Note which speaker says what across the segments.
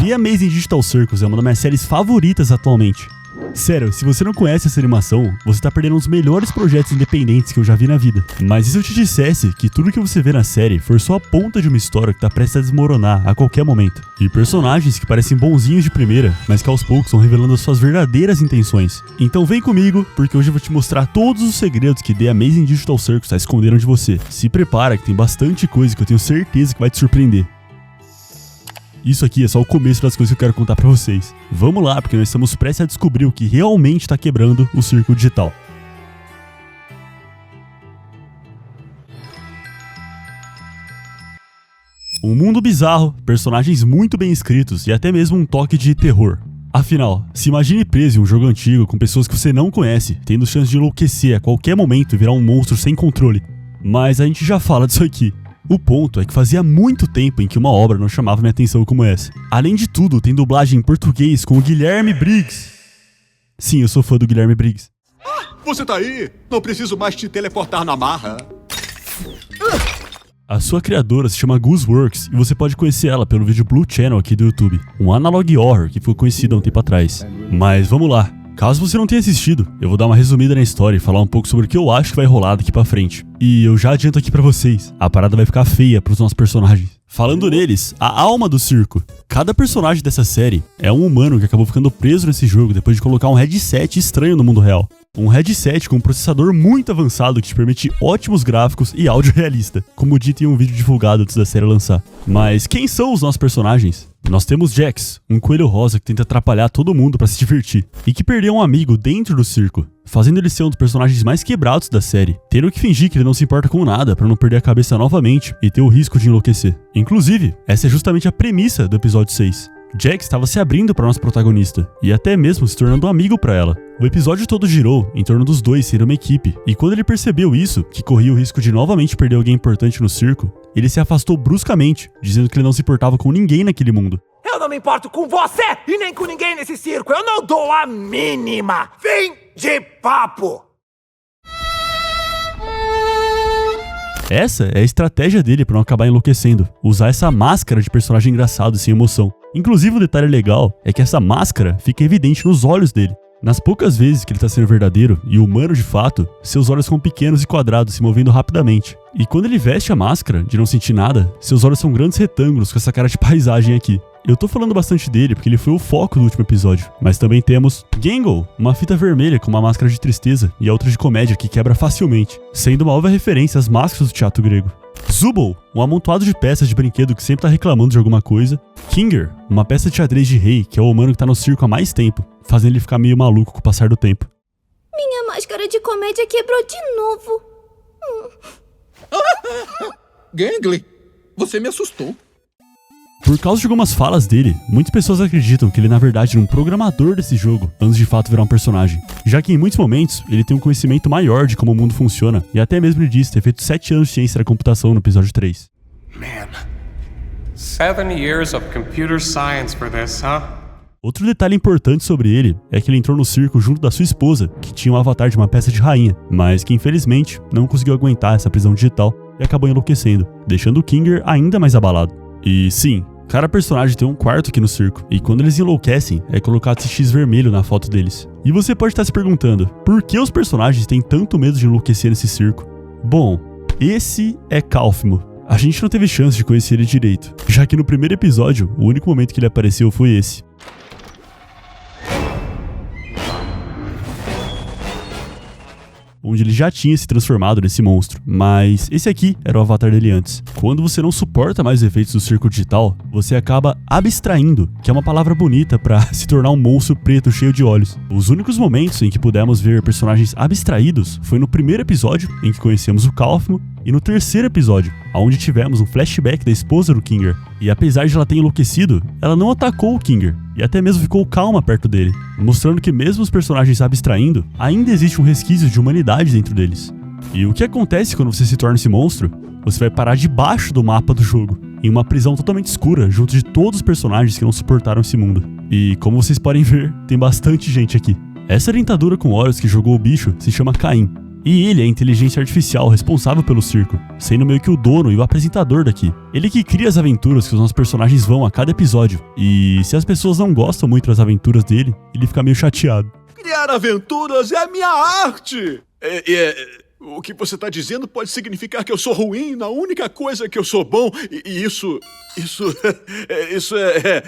Speaker 1: The Amazing Digital Circus é uma das minhas séries favoritas atualmente. Sério, se você não conhece essa animação, você tá perdendo um dos melhores projetos independentes que eu já vi na vida. Mas e se eu te dissesse que tudo que você vê na série for só a ponta de uma história que tá prestes a desmoronar a qualquer momento? E personagens que parecem bonzinhos de primeira, mas que aos poucos vão revelando as suas verdadeiras intenções. Então vem comigo, porque hoje eu vou te mostrar todos os segredos que The Amazing Digital Circus tá escondendo de você. Se prepara que tem bastante coisa que eu tenho certeza que vai te surpreender. Isso aqui é só o começo das coisas que eu quero contar pra vocês. Vamos lá, porque nós estamos prestes a descobrir o que realmente tá quebrando o circo digital. Um mundo bizarro, personagens muito bem escritos e até mesmo um toque de terror. Afinal, se imagine preso em um jogo antigo com pessoas que você não conhece, tendo chance de enlouquecer a qualquer momento e virar um monstro sem controle. Mas a gente já fala disso aqui. O ponto é que fazia muito tempo em que uma obra não chamava minha atenção como essa. Além de tudo, tem dublagem em português com o Guilherme Briggs. Sim, eu sou fã do Guilherme Briggs.
Speaker 2: Você tá aí? Não preciso mais te teleportar na marra.
Speaker 1: A sua criadora se chama Gooseworks e você pode conhecer ela pelo vídeo Blue Channel aqui do YouTube, um analog horror que ficou conhecido há um tempo atrás. Mas vamos lá. Caso você não tenha assistido, eu vou dar uma resumida na história e falar um pouco sobre o que eu acho que vai rolar daqui pra frente. E eu já adianto aqui pra vocês, a parada vai ficar feia pros nossos personagens. Falando neles, a alma do circo. Cada personagem dessa série é um humano que acabou ficando preso nesse jogo depois de colocar um headset estranho no mundo real. Um headset com um processador muito avançado que te permite ótimos gráficos e áudio realista, como dito em um vídeo divulgado antes da série lançar. Mas quem são os nossos personagens? Nós temos Jax, um coelho rosa que tenta atrapalhar todo mundo pra se divertir, e que perdeu um amigo dentro do circo, fazendo ele ser um dos personagens mais quebrados da série, tendo que fingir que ele não se importa com nada pra não perder a cabeça novamente e ter o risco de enlouquecer. Inclusive, essa é justamente a premissa do episódio 6. Jax estava se abrindo para nossa protagonista, e até mesmo se tornando um amigo para ela. O episódio todo girou em torno dos dois serem uma equipe, e quando ele percebeu isso, que corria o risco de novamente perder alguém importante no circo, ele se afastou bruscamente, dizendo que ele não se importava com ninguém naquele mundo.
Speaker 3: Eu não me importo com você e nem com ninguém nesse circo, eu não dou a mínima! Fim de papo!
Speaker 1: Essa é a estratégia dele para não acabar enlouquecendo, usar essa máscara de personagem engraçado e sem emoção. Inclusive, um detalhe legal é que essa máscara fica evidente nos olhos dele. Nas poucas vezes que ele tá sendo verdadeiro e humano de fato, seus olhos são pequenos e quadrados, se movendo rapidamente. E quando ele veste a máscara, de não sentir nada, seus olhos são grandes retângulos com essa cara de paisagem aqui. Eu tô falando bastante dele porque ele foi o foco do último episódio. Mas também temos Gangle, uma fita vermelha com uma máscara de tristeza e a outra de comédia que quebra facilmente, sendo uma óbvia referência às máscaras do teatro grego. Zubul, um amontoado de peças de brinquedo que sempre tá reclamando de alguma coisa. Kinger, uma peça de xadrez de rei que é o humano que tá no circo há mais tempo, fazendo ele ficar meio maluco com o passar do tempo.
Speaker 4: Minha máscara de comédia quebrou de novo.
Speaker 5: Gangly, você me assustou.
Speaker 1: Por causa de algumas falas dele, muitas pessoas acreditam que ele na verdade era um programador desse jogo, antes de fato virar um personagem. Já que em muitos momentos, ele tem um conhecimento maior de como o mundo funciona, e até mesmo ele diz ter feito 7 anos de ciência da computação no episódio 3.
Speaker 6: Man, 7 years of computer science for this, huh?
Speaker 1: Outro detalhe importante sobre ele é que ele entrou no circo junto da sua esposa, que tinha um avatar de uma peça de rainha, mas que infelizmente não conseguiu aguentar essa prisão digital e acabou enlouquecendo, deixando o Kinger ainda mais abalado. E sim, cada personagem tem um quarto aqui no circo, e quando eles enlouquecem, é colocado esse X vermelho na foto deles. E você pode estar se perguntando, por que os personagens têm tanto medo de enlouquecer nesse circo? Bom, esse é Calfmo. A gente não teve chance de conhecer ele direito, já que no primeiro episódio, o único momento que ele apareceu foi esse. Onde ele já tinha se transformado nesse monstro, mas esse aqui era o avatar dele antes. Quando você não suporta mais os efeitos do circo digital, você acaba abstraindo, que é uma palavra bonita pra se tornar um monstro preto cheio de olhos. Os únicos momentos em que pudemos ver personagens abstraídos foi no primeiro episódio, em que conhecemos o Calfmo, e no terceiro episódio, onde tivemos um flashback da esposa do Kinger. E apesar de ela ter enlouquecido, ela não atacou o Kinger, e até mesmo ficou calma perto dele, mostrando que mesmo os personagens abstraindo, ainda existe um resquício de humanidade dentro deles. E o que acontece quando você se torna esse monstro? Você vai parar debaixo do mapa do jogo, em uma prisão totalmente escura, junto de todos os personagens que não suportaram esse mundo. E como vocês podem ver, tem bastante gente aqui. Essa dentadura com olhos que jogou o bicho se chama Caim. E ele é a inteligência artificial responsável pelo circo, sendo meio que o dono e o apresentador daqui. Ele que cria as aventuras que os nossos personagens vão a cada episódio. E se as pessoas não gostam muito das aventuras dele, ele fica meio chateado.
Speaker 2: Criar aventuras é a minha arte! O que você tá dizendo pode significar que eu sou ruim na única coisa que eu sou bom, e isso é...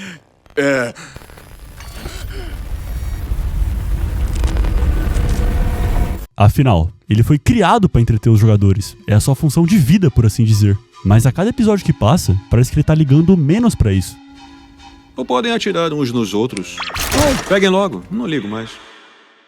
Speaker 1: Afinal, ele foi criado para entreter os jogadores. É a sua função de vida, por assim dizer. Mas a cada episódio que passa, parece que ele tá ligando menos pra isso.
Speaker 2: Ou podem atirar uns nos outros. Peguem logo, não ligo mais.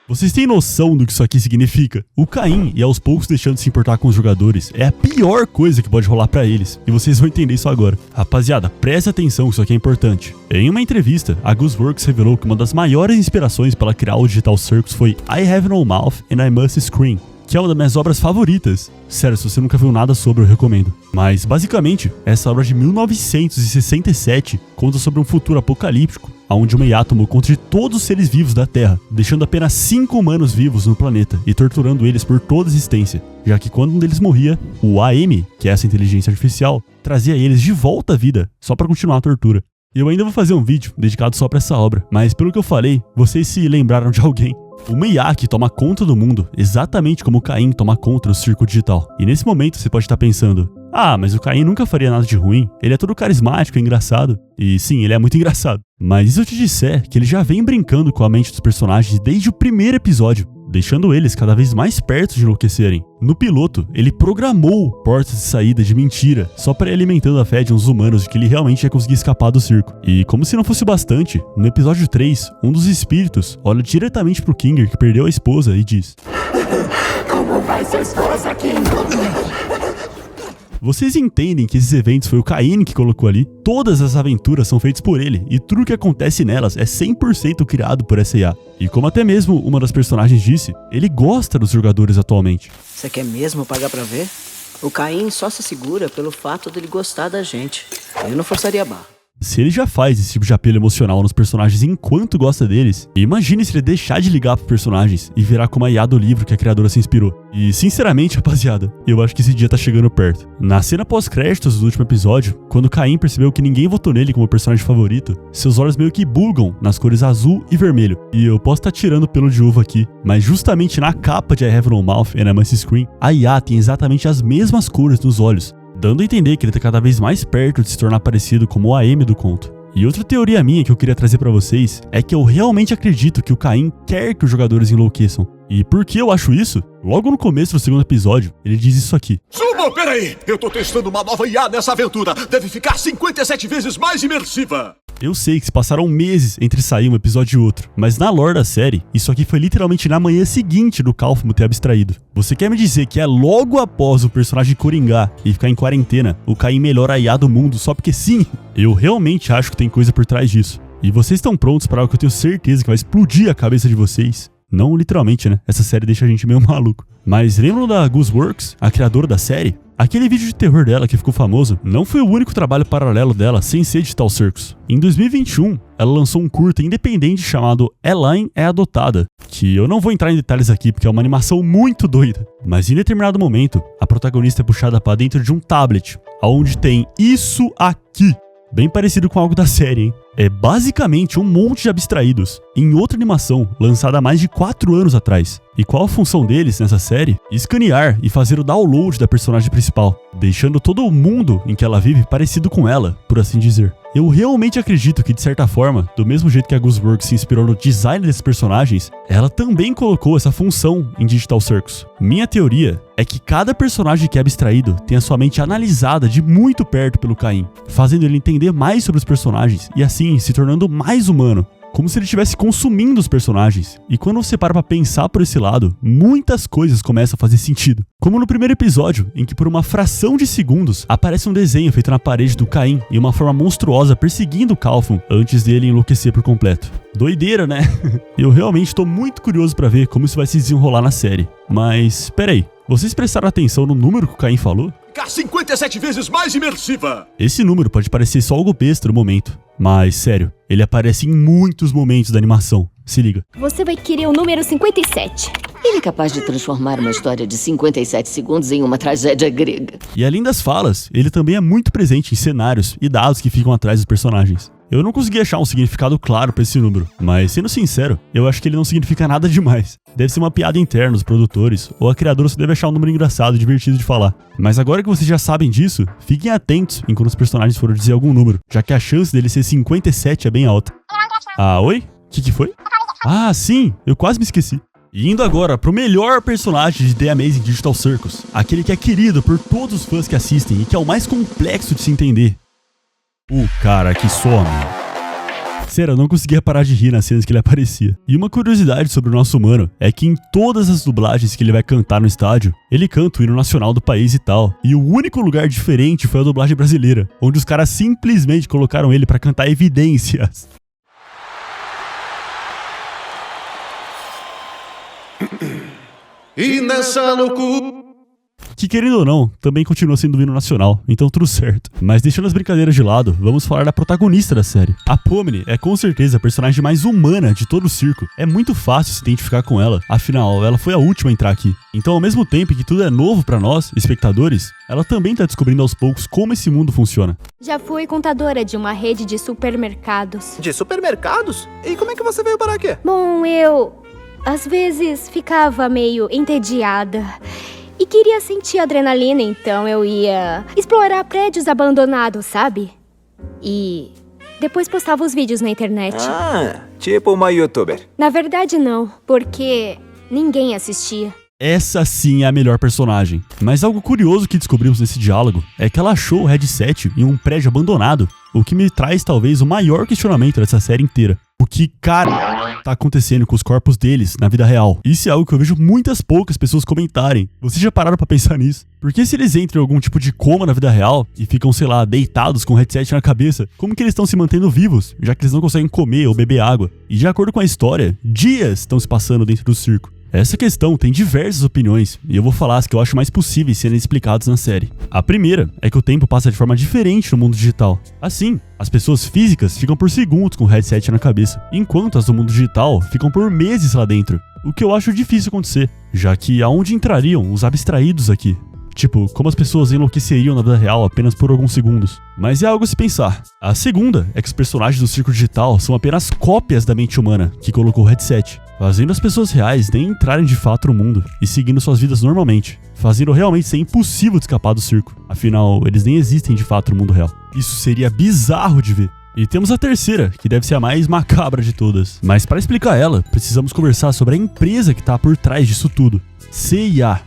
Speaker 1: Vocês têm noção do que isso aqui significa? O Caim, e aos poucos deixando de se importar com os jogadores, é a pior coisa que pode rolar pra eles. E vocês vão entender isso agora. Rapaziada, presta atenção que isso aqui é importante. Em uma entrevista, a Gooseworks revelou que uma das maiores inspirações para criar o Digital Circus foi I Have No Mouth and I Must Scream, que é uma das minhas obras favoritas. Sério, se você nunca viu nada sobre, eu recomendo. Mas, basicamente, essa obra de 1967 conta sobre um futuro apocalíptico, onde uma IA tomou conta de todos os seres vivos da Terra, deixando apenas 5 humanos vivos no planeta e torturando eles por toda a existência, já que quando um deles morria, o AM, que é essa inteligência artificial, trazia eles de volta à vida, só para continuar a tortura. Eu ainda vou fazer um vídeo dedicado só para essa obra, mas pelo que eu falei, vocês se lembraram de alguém. Uma IA que toma conta do mundo, exatamente como o Caim toma conta do circo digital. E nesse momento você pode estar pensando, mas o Caim nunca faria nada de ruim, ele é todo carismático e engraçado. E sim, ele é muito engraçado. Mas e se eu te disser que ele já vem brincando com a mente dos personagens desde o primeiro episódio, deixando eles cada vez mais perto de enlouquecerem? No piloto, ele programou portas de saída de mentira, só para ir alimentando a fé de uns humanos de que ele realmente ia conseguir escapar do circo. E como se não fosse bastante, no episódio 3, um dos espíritos olha diretamente pro Kinger, que perdeu a esposa, e diz:
Speaker 3: Como vai sua esposa, King?
Speaker 1: Vocês entendem que esses eventos foi o Caim que colocou ali? Todas as aventuras são feitas por ele, e tudo que acontece nelas é 100% criado por essa IA. E como até mesmo uma das personagens disse, ele gosta dos jogadores atualmente.
Speaker 7: Você quer mesmo pagar pra ver? O Caim só se segura pelo fato dele gostar da gente. Eu não forçaria a barra.
Speaker 1: Se ele já faz esse tipo de apelo emocional nos personagens enquanto gosta deles, imagine se ele deixar de ligar pros personagens e virar como a IA do livro que a criadora se inspirou. E sinceramente, rapaziada, eu acho que esse dia tá chegando perto. Na cena pós-créditos do último episódio, quando Caim percebeu que ninguém votou nele como personagem favorito, seus olhos meio que bugam nas cores azul e vermelho. E eu posso estar tirando pelo de uva aqui, mas justamente na capa de I Have No Mouth and I Must Scream, a IA tem exatamente as mesmas cores nos olhos, dando a entender que ele tá cada vez mais perto de se tornar parecido como o AM do conto. E outra teoria minha que eu queria trazer pra vocês é que eu realmente acredito que o Caim quer que os jogadores enlouqueçam. E por que eu acho isso? Logo no começo do segundo episódio, ele diz isso aqui.
Speaker 2: Sumo, peraí! Eu tô testando uma nova IA nessa aventura. Deve ficar 57 vezes mais imersiva.
Speaker 1: Eu sei que se passaram meses entre sair um episódio e outro, mas na lore da série, isso aqui foi literalmente na manhã seguinte do Kaufman ter abstraído. Você quer me dizer que é logo após o personagem coringar e ficar em quarentena, o Caim melhora a IA do mundo só porque sim? Eu realmente acho que tem coisa por trás disso. E vocês estão prontos para algo que eu tenho certeza que vai explodir a cabeça de vocês? Não literalmente, né? Essa série deixa a gente meio maluco. Mas lembram da Gooseworks, a criadora da série? Aquele vídeo de terror dela que ficou famoso não foi o único trabalho paralelo dela sem ser Digital Circus. Em 2021, ela lançou um curta independente chamado Elaine é Adotada, que eu não vou entrar em detalhes aqui porque é uma animação muito doida. Mas em determinado momento, a protagonista é puxada para dentro de um tablet, onde tem isso aqui. Bem parecido com algo da série, hein? É basicamente um monte de abstraídos em outra animação lançada há mais de 4 anos atrás. E qual a função deles nessa série? Escanear e fazer o download da personagem principal, deixando todo o mundo em que ela vive parecido com ela, por assim dizer. Eu realmente acredito que, de certa forma, do mesmo jeito que a Gooseworks se inspirou no design desses personagens, ela também colocou essa função em Digital Circus. Minha teoria é que cada personagem que é abstraído tem a sua mente analisada de muito perto pelo Caim, fazendo ele entender mais sobre os personagens e assim se tornando mais humano, como se ele estivesse consumindo os personagens. E quando você para pra pensar por esse lado, muitas coisas começam a fazer sentido. Como no primeiro episódio, em que por uma fração de segundos aparece um desenho feito na parede do Caim em uma forma monstruosa perseguindo o Kaufman antes dele enlouquecer por completo. Doideira, né? Eu realmente tô muito curioso pra ver como isso vai se desenrolar na série. Mas, peraí, vocês prestaram atenção no número que o Caim falou?
Speaker 2: Ficar 57 vezes mais imersiva!
Speaker 1: Esse número pode parecer só algo besta no momento, mas sério, ele aparece em muitos momentos da animação. Se liga.
Speaker 4: Você vai querer o número 57.
Speaker 8: Ele é capaz de transformar uma história de 57 segundos em uma tragédia grega.
Speaker 1: E além das falas, ele também é muito presente em cenários e dados que ficam atrás dos personagens. Eu não consegui achar um significado claro pra esse número, mas sendo sincero, eu acho que ele não significa nada demais. Deve ser uma piada interna dos produtores, ou a criadora só deve achar um número engraçado e divertido de falar. Mas agora que vocês já sabem disso, fiquem atentos enquanto os personagens forem dizer algum número, já que a chance dele ser 57 é bem alta. Ah, oi? O que foi? Ah, sim, eu quase me esqueci. E indo agora pro melhor personagem de The Amazing Digital Circus, aquele que é querido por todos os fãs que assistem e que é o mais complexo de se entender. O cara que some. Sério, eu não conseguia parar de rir nas cenas que ele aparecia. E uma curiosidade sobre o nosso humano é que em todas as dublagens que ele vai cantar no estádio, ele canta o hino nacional do país e tal. E o único lugar diferente foi a dublagem brasileira, onde os caras simplesmente colocaram ele pra cantar Evidências.
Speaker 2: E nessa loucura...
Speaker 1: Que, querendo ou não, também continua sendo o hino nacional, então tudo certo. Mas deixando as brincadeiras de lado, vamos falar da protagonista da série. A Pomni é com certeza a personagem mais humana de todo o circo. É muito fácil se identificar com ela, afinal, ela foi a última a entrar aqui. Então, ao mesmo tempo que tudo é novo pra nós, espectadores, ela também tá descobrindo aos poucos como esse mundo funciona.
Speaker 9: Já fui contadora de uma rede de supermercados.
Speaker 3: De supermercados? E como é que você veio parar aqui?
Speaker 9: Bom, eu... às vezes ficava meio entediada. E queria sentir adrenalina, então eu ia explorar prédios abandonados, sabe? E depois postava os vídeos na internet.
Speaker 3: Ah, tipo uma youtuber.
Speaker 9: Na verdade não, porque ninguém assistia.
Speaker 1: Essa sim é a melhor personagem. Mas algo curioso que descobrimos nesse diálogo é que ela achou o headset em um prédio abandonado, o que me traz talvez o maior questionamento dessa série inteira. O que, cara, tá acontecendo com os corpos deles na vida real? Isso é algo que eu vejo muitas poucas pessoas comentarem. Vocês já pararam pra pensar nisso? Porque se eles entram em algum tipo de coma na vida real e ficam, sei lá, deitados com o headset na cabeça, como que eles estão se mantendo vivos, já que eles não conseguem comer ou beber água? E de acordo com a história, dias estão se passando dentro do circo. Essa questão tem diversas opiniões, e eu vou falar as que eu acho mais possíveis serem explicadas na série. A primeira é que o tempo passa de forma diferente no mundo digital. Assim, as pessoas físicas ficam por segundos com o headset na cabeça, enquanto as do mundo digital ficam por meses lá dentro. O que eu acho difícil acontecer, já que aonde entrariam os abstraídos aqui? Tipo, como as pessoas enlouqueceriam na vida real apenas por alguns segundos. Mas é algo a se pensar. A segunda é que os personagens do circo digital são apenas cópias da mente humana que colocou o headset, fazendo as pessoas reais nem entrarem de fato no mundo e seguindo suas vidas normalmente, fazendo realmente ser impossível de escapar do circo. Afinal, eles nem existem de fato no mundo real. Isso seria bizarro de ver. E temos a terceira, que deve ser a mais macabra de todas. Mas para explicar ela, precisamos conversar sobre a empresa que tá por trás disso tudo. CIA.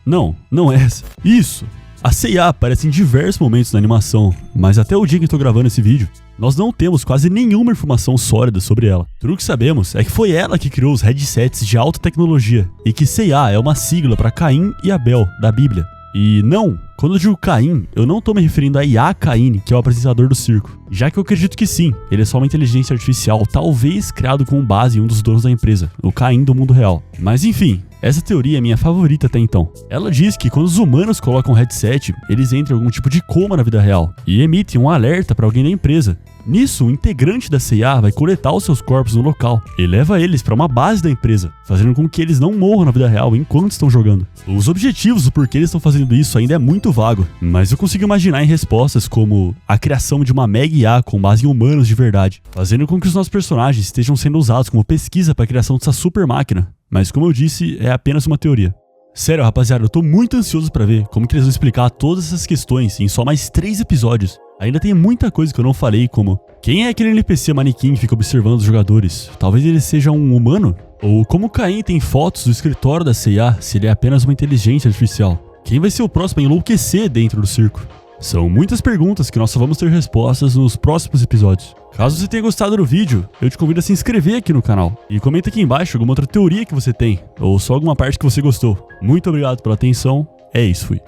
Speaker 1: Não é essa. Isso! A CIA aparece em diversos momentos na animação, mas até o dia que eu tô gravando esse vídeo, nós não temos quase nenhuma informação sólida sobre ela. Tudo que sabemos é que foi ela que criou os headsets de alta tecnologia, e que CIA é uma sigla para Caim e Abel, da Bíblia. E não, quando eu digo Caim, eu não tô me referindo a Yahya Cain, que é o apresentador do circo, já que eu acredito que sim, ele é só uma inteligência artificial, talvez criado com base em um dos donos da empresa, o Caim do mundo real. Mas enfim, essa teoria é minha favorita até então. Ela diz que quando os humanos colocam um headset, eles entram em algum tipo de coma na vida real e emitem um alerta para alguém da empresa. Nisso, o integrante da CIA vai coletar os seus corpos no local e leva eles para uma base da empresa, fazendo com que eles não morram na vida real enquanto estão jogando. Os objetivos do porquê eles estão fazendo isso ainda é muito vago, mas eu consigo imaginar em respostas como a criação de uma mega IA com base em humanos de verdade, fazendo com que os nossos personagens estejam sendo usados como pesquisa para a criação dessa super máquina. Mas como eu disse, é apenas uma teoria. Sério, rapaziada, eu tô muito ansioso pra ver como que eles vão explicar todas essas questões em só mais 3 episódios. Ainda tem muita coisa que eu não falei, como quem é aquele NPC manequim que fica observando os jogadores? Talvez ele seja um humano? Ou como Caim tem fotos do escritório da CIA se ele é apenas uma inteligência artificial? Quem vai ser o próximo a enlouquecer dentro do circo? São muitas perguntas que nós só vamos ter respostas nos próximos episódios. Caso você tenha gostado do vídeo, eu te convido a se inscrever aqui no canal. E comenta aqui embaixo alguma outra teoria que você tem, ou só alguma parte que você gostou. Muito obrigado pela atenção, é isso, fui.